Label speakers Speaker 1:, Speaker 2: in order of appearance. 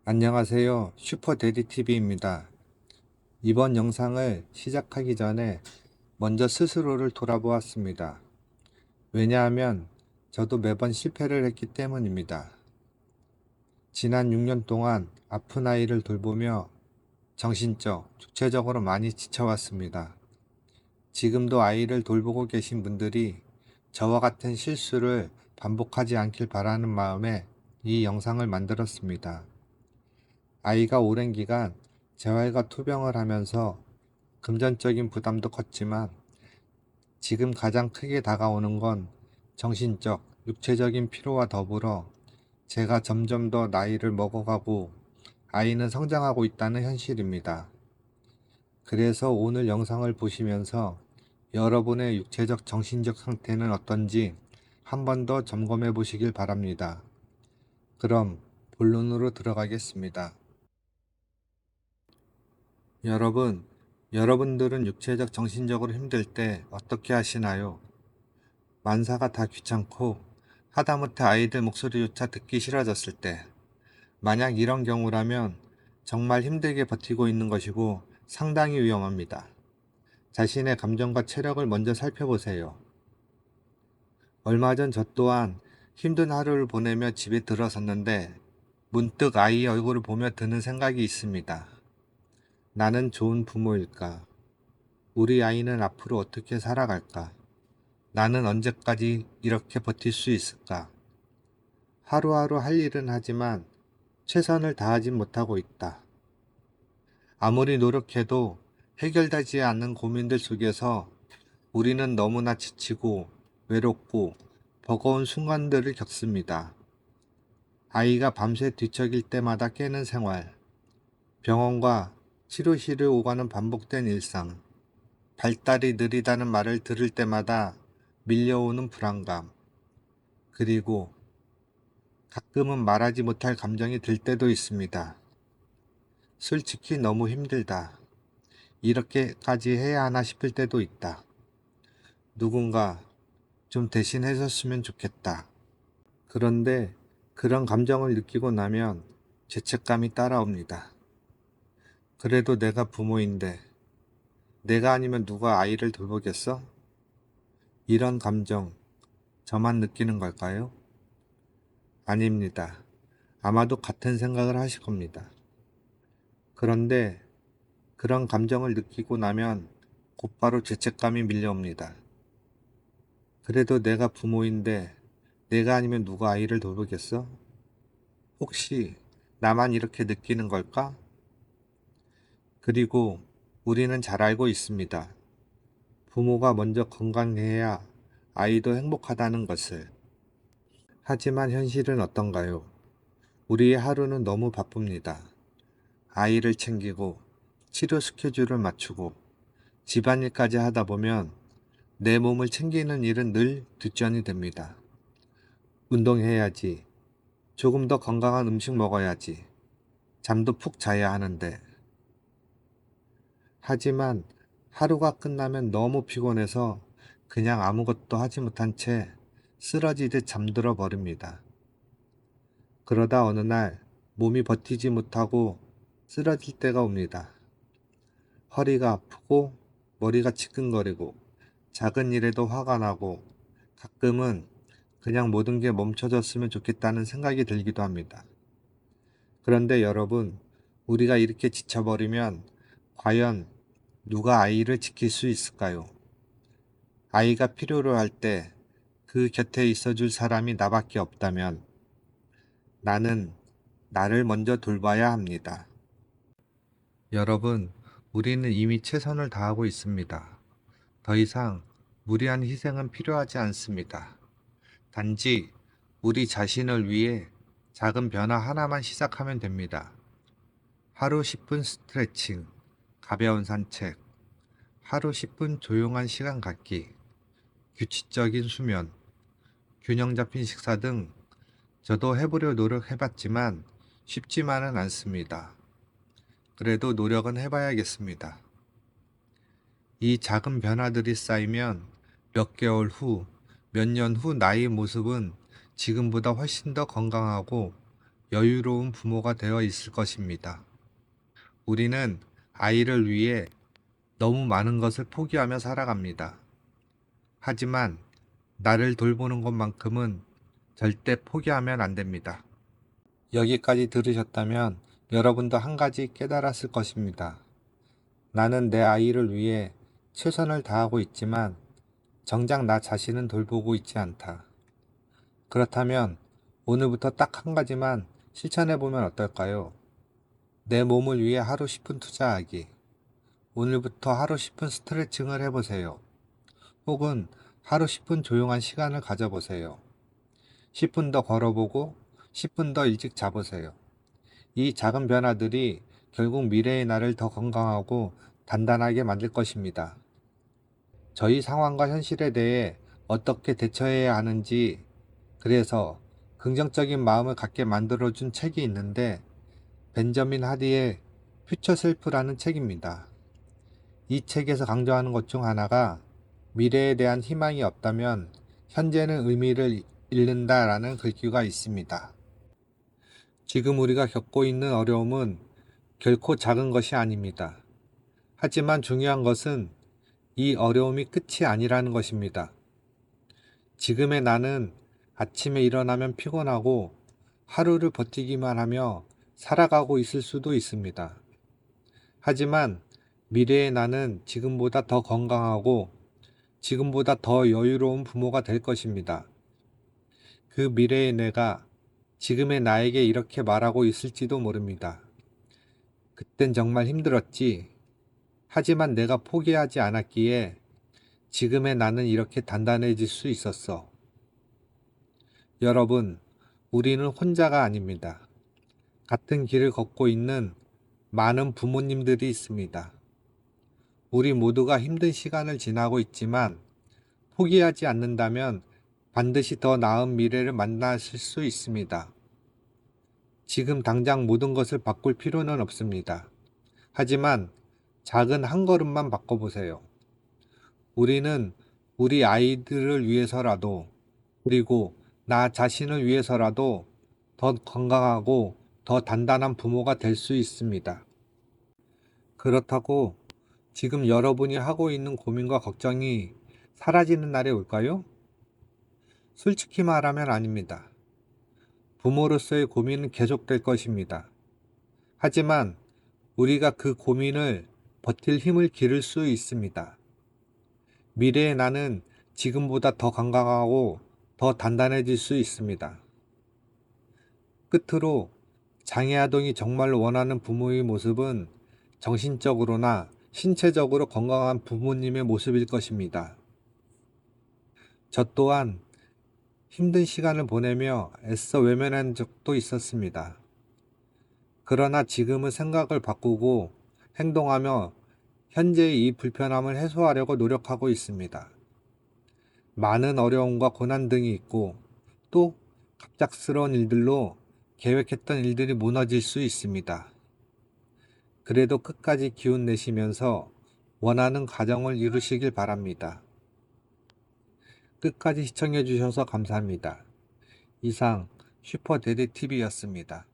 Speaker 1: 안녕하세요. 슈퍼데디TV입니다. 이번 영상을 시작하기 전에 먼저 스스로를 돌아보았습니다. 왜냐하면 저도 매번 실패를 했기 때문입니다. 지난 6년 동안 아픈 아이를 돌보며 정신적, 육체적으로 많이 지쳐왔습니다. 지금도 아이를 돌보고 계신 분들이 저와 같은 실수를 반복하지 않길 바라는 마음에 이 영상을 만들었습니다. 아이가 오랜 기간 재활과 투병을 하면서 금전적인 부담도 컸지만 지금 가장 크게 다가오는 건 정신적, 육체적인 피로와 더불어 제가 점점 더 나이를 먹어가고 아이는 성장하고 있다는 현실입니다. 그래서 오늘 영상을 보시면서 여러분의 육체적, 정신적 상태는 어떤지 한 번 더 점검해 보시길 바랍니다. 그럼 본론으로 들어가겠습니다. 여러분들은 육체적, 정신적으로 힘들 때 어떻게 하시나요? 만사가 다 귀찮고 하다못해 아이들 목소리조차 듣기 싫어졌을 때, 만약 이런 경우라면 정말 힘들게 버티고 있는 것이고 상당히 위험합니다. 자신의 감정과 체력을 먼저 살펴보세요. 얼마 전 저 또한 힘든 하루를 보내며 집에 들어섰는데 문득 아이 얼굴을 보며 드는 생각이 있습니다. 나는 좋은 부모일까? 우리 아이는 앞으로 어떻게 살아갈까? 나는 언제까지 이렇게 버틸 수 있을까? 하루하루 할 일은 하지만 최선을 다하지 못하고 있다. 아무리 노력해도 해결되지 않는 고민들 속에서 우리는 너무나 지치고 외롭고 버거운 순간들을 겪습니다. 아이가 밤새 뒤척일 때마다 깨는 생활, 병원과 치료실을 오가는 반복된 일상, 발달이 느리다는 말을 들을 때마다 밀려오는 불안감, 그리고 가끔은 말하지 못할 감정이 들 때도 있습니다. 솔직히 너무 힘들다. 이렇게까지 해야 하나 싶을 때도 있다. 누군가 좀 대신 해줬으면 좋겠다. 그런데 그런 감정을 느끼고 나면 죄책감이 따라옵니다. 그래도 내가 부모인데 내가 아니면 누가 아이를 돌보겠어? 이런 감정 저만 느끼는 걸까요? 아닙니다. 아마도 같은 생각을 하실 겁니다. 그런데 그런 감정을 느끼고 나면 곧바로 죄책감이 밀려옵니다. 그래도 내가 부모인데 내가 아니면 누가 아이를 돌보겠어? 혹시 나만 이렇게 느끼는 걸까? 그리고 우리는 잘 알고 있습니다. 부모가 먼저 건강해야 아이도 행복하다는 것을. 하지만 현실은 어떤가요? 우리의 하루는 너무 바쁩니다. 아이를 챙기고 치료 스케줄을 맞추고 집안일까지 하다 보면 내 몸을 챙기는 일은 늘 뒷전이 됩니다. 운동해야지. 조금 더 건강한 음식 먹어야지. 잠도 푹 자야 하는데. 하지만 하루가 끝나면 너무 피곤해서 그냥 아무것도 하지 못한 채 쓰러지듯 잠들어 버립니다. 그러다 어느 날 몸이 버티지 못하고 쓰러질 때가 옵니다. 허리가 아프고 머리가 지끈거리고 작은 일에도 화가 나고 가끔은 그냥 모든 게 멈춰졌으면 좋겠다는 생각이 들기도 합니다. 그런데 여러분, 우리가 이렇게 지쳐버리면 과연 누가 아이를 지킬 수 있을까요? 아이가 필요로 할 때 그 곁에 있어줄 사람이 나밖에 없다면 나는 나를 먼저 돌봐야 합니다. 여러분, 우리는 이미 최선을 다하고 있습니다. 더 이상 무리한 희생은 필요하지 않습니다. 단지 우리 자신을 위해 작은 변화 하나만 시작하면 됩니다. 하루 10분 스트레칭, 가벼운 산책, 하루 10분 조용한 시간 갖기, 규칙적인 수면, 균형 잡힌 식사 등 저도 해보려 노력해봤지만 쉽지만은 않습니다. 그래도 노력은 해봐야겠습니다. 이 작은 변화들이 쌓이면 몇 개월 후, 몇 년 후 나의 모습은 지금보다 훨씬 더 건강하고 여유로운 부모가 되어 있을 것입니다. 우리는 아이를 위해 너무 많은 것을 포기하며 살아갑니다. 하지만 나를 돌보는 것만큼은 절대 포기하면 안 됩니다. 여기까지 들으셨다면 여러분도 한 가지 깨달았을 것입니다. 나는 내 아이를 위해 최선을 다하고 있지만 정작 나 자신은 돌보고 있지 않다. 그렇다면 오늘부터 딱 한 가지만 실천해 보면 어떨까요? 내 몸을 위해 하루 10분 투자하기. 오늘부터 하루 10분 스트레칭을 해보세요. 혹은 하루 10분 조용한 시간을 가져보세요. 10분 더 걸어보고 10분 더 일찍 자보세요. 이 작은 변화들이 결국 미래의 나를 더 건강하고 단단하게 만들 것입니다. 저희 상황과 현실에 대해 어떻게 대처해야 하는지, 그래서 긍정적인 마음을 갖게 만들어준 책이 있는데 벤저민 하디의 퓨처 셀프라는 책입니다. 이 책에서 강조하는 것 중 하나가 미래에 대한 희망이 없다면 현재는 의미를 잃는다라는 글귀가 있습니다. 지금 우리가 겪고 있는 어려움은 결코 작은 것이 아닙니다. 하지만 중요한 것은 이 어려움이 끝이 아니라는 것입니다. 지금의 나는 아침에 일어나면 피곤하고 하루를 버티기만 하며 살아가고 있을 수도 있습니다. 하지만 미래의 나는 지금보다 더 건강하고 지금보다 더 여유로운 부모가 될 것입니다. 그 미래의 내가 지금의 나에게 이렇게 말하고 있을지도 모릅니다. 그땐 정말 힘들었지. 하지만 내가 포기하지 않았기에 지금의 나는 이렇게 단단해질 수 있었어. 여러분, 우리는 혼자가 아닙니다. 같은 길을 걷고 있는 많은 부모님들이 있습니다. 우리 모두가 힘든 시간을 지나고 있지만 포기하지 않는다면 반드시 더 나은 미래를 만나실 수 있습니다. 지금 당장 모든 것을 바꿀 필요는 없습니다. 하지만 작은 한 걸음만 바꿔보세요. 우리는 우리 아이들을 위해서라도, 그리고 나 자신을 위해서라도 더 건강하고 더 단단한 부모가 될 수 있습니다. 그렇다고 지금 여러분이 하고 있는 고민과 걱정이 사라지는 날이 올까요? 솔직히 말하면 아닙니다. 부모로서의 고민은 계속될 것입니다. 하지만 우리가 그 고민을 버틸 힘을 기를 수 있습니다. 미래의 나는 지금보다 더 건강하고 더 단단해질 수 있습니다. 끝으로 장애아동이 정말 원하는 부모의 모습은 정신적으로나 신체적으로 건강한 부모님의 모습일 것입니다. 저 또한 힘든 시간을 보내며 애써 외면한 적도 있었습니다. 그러나 지금은 생각을 바꾸고 행동하며 현재의 이 불편함을 해소하려고 노력하고 있습니다. 많은 어려움과 고난 등이 있고 또 갑작스러운 일들로 계획했던 일들이 무너질 수 있습니다. 그래도 끝까지 기운 내시면서 원하는 가정을 이루시길 바랍니다. 끝까지 시청해 주셔서 감사합니다. 이상 슈퍼데디 TV였습니다.